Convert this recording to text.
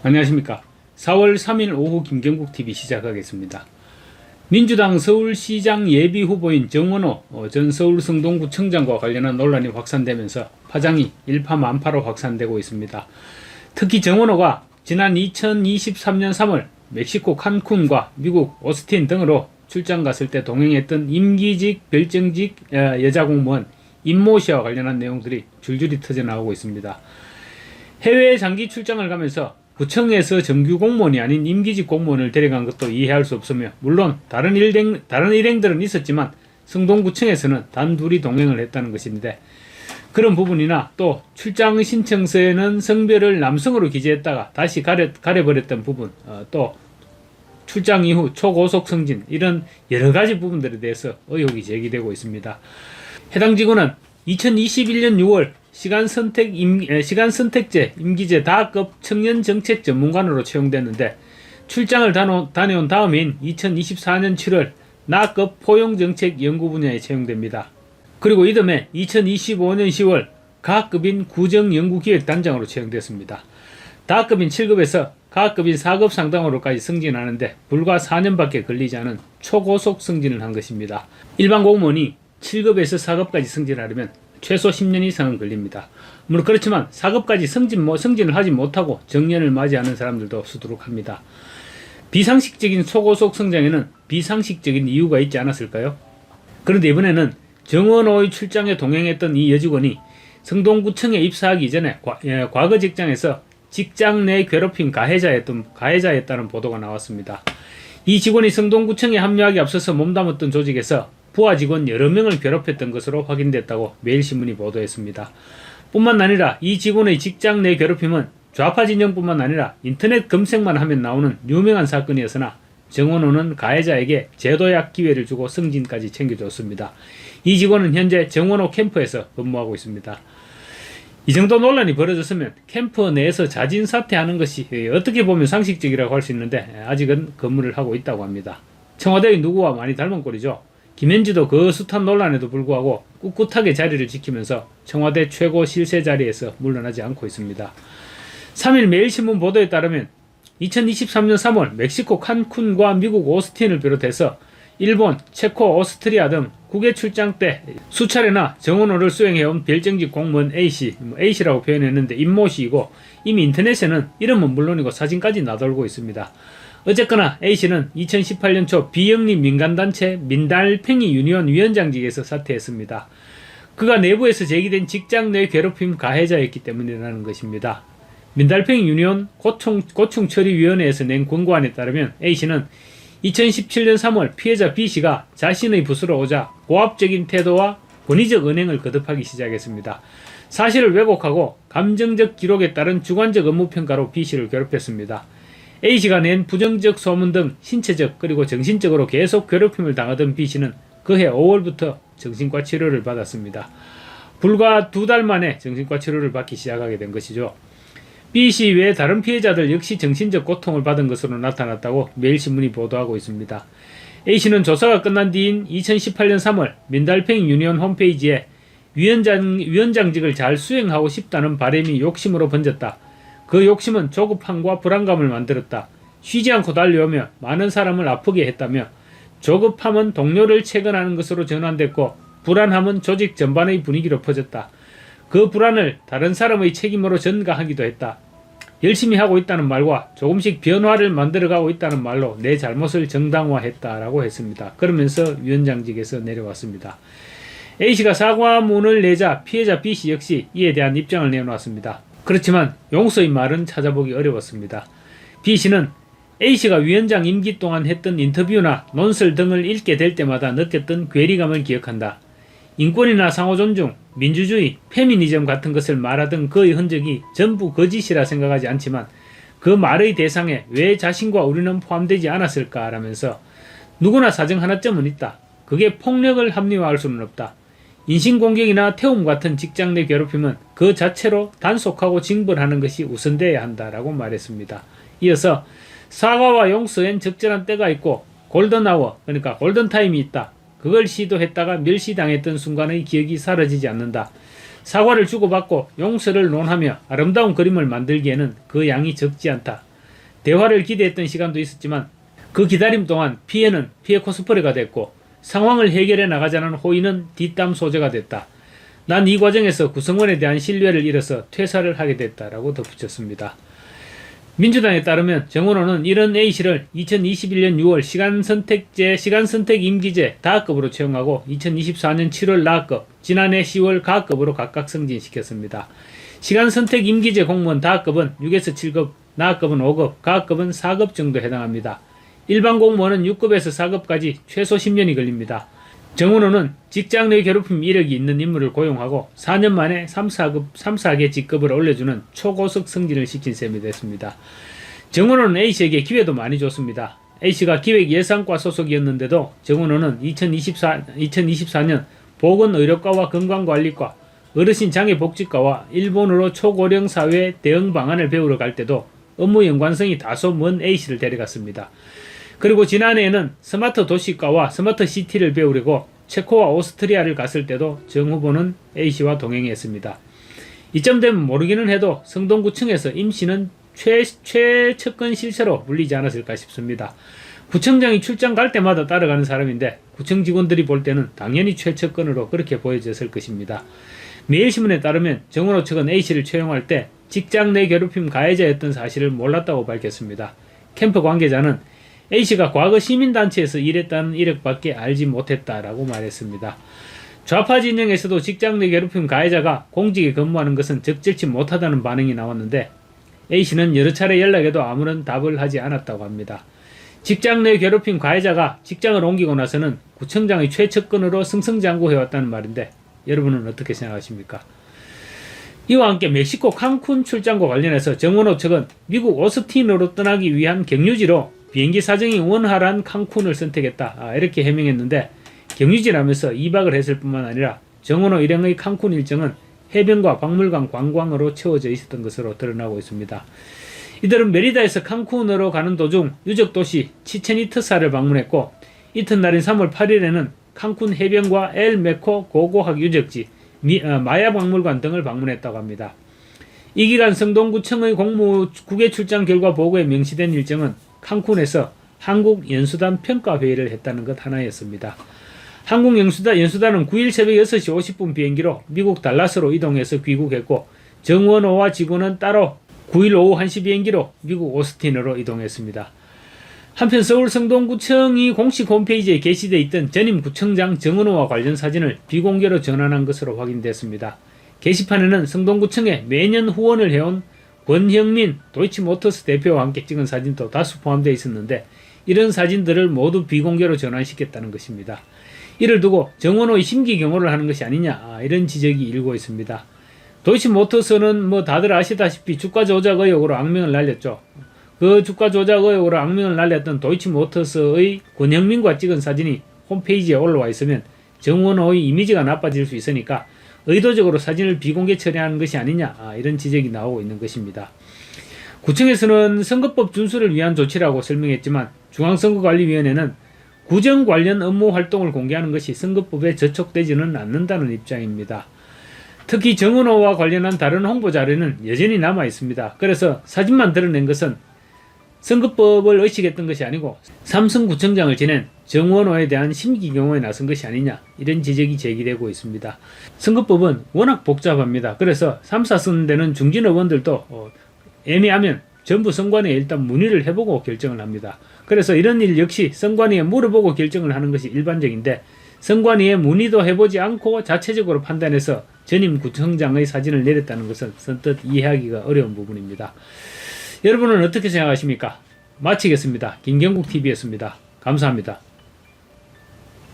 안녕하십니까. 4월 3일 오후 김경국TV 시작하겠습니다. 민주당 서울시장 예비후보인 정원호 전 서울성동구청장과 관련한 논란이 확산되면서 파장이 일파만파로 확산되고 있습니다. 특히 정원호가 지난 2023년 3월 멕시코 칸쿤과 미국 오스틴 등으로 출장 갔을 때 동행했던 임기직 별정직 여자 공무원 임모 씨와 관련한 내용들이 줄줄이 터져나오고 있습니다. 해외 장기 출장을 가면서 구청에서 정규 공무원이 아닌 임기직 공무원을 데려간 것도 이해할 수 없으며, 물론 다른 일행들은 있었지만 성동구청에서는 단둘이 동행을 했다는 것인데, 그런 부분이나 또 출장 신청서에는 성별을 남성으로 기재했다가 다시 가려버렸던 부분, 또 출장 이후 초고속 승진, 이런 여러 가지 부분들에 대해서 의혹이 제기되고 있습니다. 해당 직원은 2021년 6월 시간선택제 임기제 다급 청년정책 전문관으로 채용됐는데, 출장을 다녀온 다음인 2024년 7월 나급 포용정책 연구 분야에 채용됩니다. 그리고 이듬해 2025년 10월 가급인 구정연구기획단장으로 채용됐습니다. 다급인 7급에서 가급인 4급 상당으로까지 승진하는데 불과 4년밖에 걸리지 않은 초고속 승진을 한 것입니다. 일반 공무원이 7급에서 4급까지 승진하려면 최소 10년 이상은 걸립니다. 물론 그렇지만 4급까지 승진을 하지 못하고 정년을 맞이하는 사람들도 수두룩합니다. 비상식적인 초고속 성장에는 비상식적인 이유가 있지 않았을까요? 그런데 이번에는 정원호의 출장에 동행했던 이 여직원이 성동구청에 입사하기 전에 과거 직장에서 직장 내 괴롭힘 가해자였다는 보도가 나왔습니다. 이 직원이 성동구청에 합류하기 앞서서 몸담았던 조직에서 부하 직원 여러 명을 괴롭혔던 것으로 확인됐다고 매일신문이 보도했습니다. 뿐만 아니라 이 직원의 직장 내 괴롭힘은 좌파 진영뿐만 아니라 인터넷 검색만 하면 나오는 유명한 사건이었으나 정원호는 가해자에게 제도약 기회를 주고 승진까지 챙겨줬습니다. 이 직원은 현재 정원호 캠프에서 근무하고 있습니다. 이 정도 논란이 벌어졌으면 캠프 내에서 자진 사퇴하는 것이 어떻게 보면 상식적이라고 할 수 있는데, 아직은 근무를 하고 있다고 합니다. 청와대의 누구와 많이 닮은 꼴이죠. 김현지도 그 숱한 논란에도 불구하고 꿋꿋하게 자리를 지키면서 청와대 최고 실세 자리에서 물러나지 않고 있습니다. 3일 매일신문 보도에 따르면 2023년 3월 멕시코 칸쿤과 미국 오스틴을 비롯해서 일본, 체코, 오스트리아 등 국외 출장 때 수차례나 정원호를 수행해온 별정직 공무원 A씨라고 표현했는데 임모씨이고, 이미 인터넷에는 이름은 물론이고 사진까지 나돌고 있습니다. 어쨌거나 A씨는 2018년 초 비영리 민간단체 민달팽이 유니온 위원장직에서 사퇴했습니다. 그가 내부에서 제기된 직장 내 괴롭힘 가해자였기 때문이라는 것입니다. 민달팽이 유니온 고충처리위원회에서 낸 권고안에 따르면 A씨는 2017년 3월 피해자 B씨가 자신의 부서로 오자 고압적인 태도와 권위적 언행을 거듭하기 시작했습니다. 사실을 왜곡하고 감정적 기록에 따른 주관적 업무평가로 B씨를 괴롭혔습니다. A씨가 낸 부정적 소문 등 신체적 그리고 정신적으로 계속 괴롭힘을 당하던 B씨는 그해 5월부터 정신과 치료를 받았습니다. 불과 2달 만에 정신과 치료를 받기 시작하게 된 것이죠. B씨 외 다른 피해자들 역시 정신적 고통을 받은 것으로 나타났다고 매일신문이 보도하고 있습니다. A씨는 조사가 끝난 뒤인 2018년 3월 민달팽이 유니온 홈페이지에 위원장직을 잘 수행하고 싶다는 바람이 욕심으로 번졌다. 그 욕심은 조급함과 불안감을 만들었다. 쉬지 않고 달려오며 많은 사람을 아프게 했다며, 조급함은 동료를 채근하는 것으로 전환됐고 불안함은 조직 전반의 분위기로 퍼졌다. 그 불안을 다른 사람의 책임으로 전가하기도 했다. 열심히 하고 있다는 말과 조금씩 변화를 만들어가고 있다는 말로 내 잘못을 정당화했다라고 했습니다. 그러면서 위원장직에서 내려왔습니다. A씨가 사과문을 내자 피해자 B씨 역시 이에 대한 입장을 내놓았습니다. 그렇지만 용서의 말은 찾아보기 어려웠습니다. B씨는 A씨가 위원장 임기 동안 했던 인터뷰나 논설 등을 읽게 될 때마다 느꼈던 괴리감을 기억한다. 인권이나 상호존중, 민주주의, 페미니즘 같은 것을 말하던 그의 흔적이 전부 거짓이라 생각하지 않지만 그 말의 대상에 왜 자신과 우리는 포함되지 않았을까라면서 누구나 사정 하나쯤은 있다. 그게 폭력을 합리화할 수는 없다. 인신공격이나 태움 같은 직장 내 괴롭힘은 그 자체로 단속하고 징벌하는 것이 우선돼야 한다라고 말했습니다. 이어서 사과와 용서엔 적절한 때가 있고 골든아워, 그러니까 골든타임이 있다. 그걸 시도했다가 멸시당했던 순간의 기억이 사라지지 않는다. 사과를 주고받고 용서를 논하며 아름다운 그림을 만들기에는 그 양이 적지 않다. 대화를 기대했던 시간도 있었지만 그 기다림 동안 피해는 피해 코스프레가 됐고 상황을 해결해 나가자는 호의는 뒷담 소재가 됐다. 난 이 과정에서 구성원에 대한 신뢰를 잃어서 퇴사를 하게 됐다라고 덧붙였습니다. 민주당에 따르면 정원호는 이런 A씨를 2021년 6월 시간선택 임기제 다급으로 채용하고 2024년 7월 나급, 지난해 10월 가급으로 각각 승진시켰습니다. 시간선택 임기제 공무원 다급은 6에서 7급, 나급은 5급, 가급은 4급 정도 해당합니다. 일반 공무원은 6급에서 4급까지 최소 10년이 걸립니다. 정원호는 직장 내 괴롭힘 이력이 있는 인물을 고용하고 4년 만에 3,4개 직급을 올려주는 초고속 승진을 시킨 셈이 됐습니다. 정원호는 A씨에게 기회도 많이 줬습니다. A씨가 기획예산과 소속이었는데도 정원호는 2024년 보건의료과와 건강관리과, 어르신 장애복지과와 일본어로 초고령 사회 대응 방안을 배우러 갈 때도 업무 연관성이 다소 먼 A씨를 데려갔습니다. 그리고 지난해에는 스마트 도시과와 스마트 시티를 배우려고 체코와 오스트리아를 갔을 때도 정 후보는 A씨와 동행했습니다. 이쯤 되면 모르기는 해도 성동구청에서 임씨는 최측근 실세로 불리지 않았을까 싶습니다. 구청장이 출장 갈 때마다 따라가는 사람인데 구청 직원들이 볼 때는 당연히 최측근으로 그렇게 보여졌을 것입니다. 매일신문에 따르면 정원호 측은 A씨를 채용할 때 직장 내 괴롭힘 가해자였던 사실을 몰랐다고 밝혔습니다. 캠프 관계자는 A씨가 과거 시민단체에서 일했다는 이력밖에 알지 못했다라고 말했습니다. 좌파 진영에서도 직장 내 괴롭힘 가해자가 공직에 근무하는 것은 적절치 못하다는 반응이 나왔는데 A씨는 여러 차례 연락해도 아무런 답을 하지 않았다고 합니다. 직장 내 괴롭힘 가해자가 직장을 옮기고 나서는 구청장의 최측근으로 승승장구해왔다는 말인데 여러분은 어떻게 생각하십니까? 이와 함께 멕시코 칸쿤 출장과 관련해서 정원호 측은 미국 오스틴으로 떠나기 위한 경유지로 비행기 사정이 원활한 칸쿤을 선택했다. 이렇게 해명했는데 경유지라면서 2박을 했을 뿐만 아니라 정원호 일행의 칸쿤 일정은 해변과 박물관 관광으로 채워져 있었던 것으로 드러나고 있습니다. 이들은 메리다에서 칸쿤으로 가는 도중 유적도시 치첸이트사를 방문했고 이튿날인 3월 8일에는 칸쿤 해변과 엘 메코 고고학 유적지, 마야 박물관 등을 방문했다고 합니다. 이 기간 성동구청의 공무 국외 출장 결과 보고에 명시된 일정은 칸쿤에서 한국연수단 평가회의를 했다는 것 하나였습니다. 한국연수단은 9일 새벽 6시 50분 비행기로 미국 달라스로 이동해서 귀국했고 정원호와 직원은 따로 9일 오후 1시 비행기로 미국 오스틴으로 이동했습니다. 한편 서울 성동구청이 공식 홈페이지에 게시되어 있던 전임 구청장 정은호와 관련 사진을 비공개로 전환한 것으로 확인됐습니다. 게시판에는 성동구청에 매년 후원을 해온 권형민 도이치모터스 대표와 함께 찍은 사진도 다수 포함되어 있었는데 이런 사진들을 모두 비공개로 전환시켰다는 것입니다. 이를 두고 정원호의 심기 경호를 하는 것이 아니냐 이런 지적이 일고 있습니다. 도이치모터스는 다들 아시다시피 주가 조작 의혹으로 악명을 날렸죠. 그 주가 조작 의혹으로 악명을 날렸던 도이치모터스의 권형민과 찍은 사진이 홈페이지에 올라와 있으면 정원호의 이미지가 나빠질 수 있으니까 의도적으로 사진을 비공개 처리하는 것이 아니냐 이런 지적이 나오고 있는 것입니다. 구청에서는 선거법 준수를 위한 조치라고 설명했지만 중앙선거관리위원회는 구정 관련 업무 활동을 공개하는 것이 선거법에 저촉되지는 않는다는 입장입니다. 특히 정은호와 관련한 다른 홍보 자료는 여전히 남아 있습니다. 그래서 사진만 드러낸 것은 선거법을 의식했던 것이 아니고 삼성구청장을 지낸 정원호에 대한 심기 경호에 나선 것이 아니냐 이런 지적이 제기되고 있습니다. 선거법은 워낙 복잡합니다. 그래서 3사 쓰는 데는 중진 의원들도 애매하면 전부 선관위에 일단 문의를 해보고 결정을 합니다. 그래서 이런 일 역시 선관위에 물어보고 결정을 하는 것이 일반적인데 선관위에 문의도 해보지 않고 자체적으로 판단해서 전임 구청장의 사진을 내렸다는 것은 선뜻 이해하기가 어려운 부분입니다. 여러분은 어떻게 생각하십니까? 마치겠습니다. 김경국TV였습니다. 감사합니다.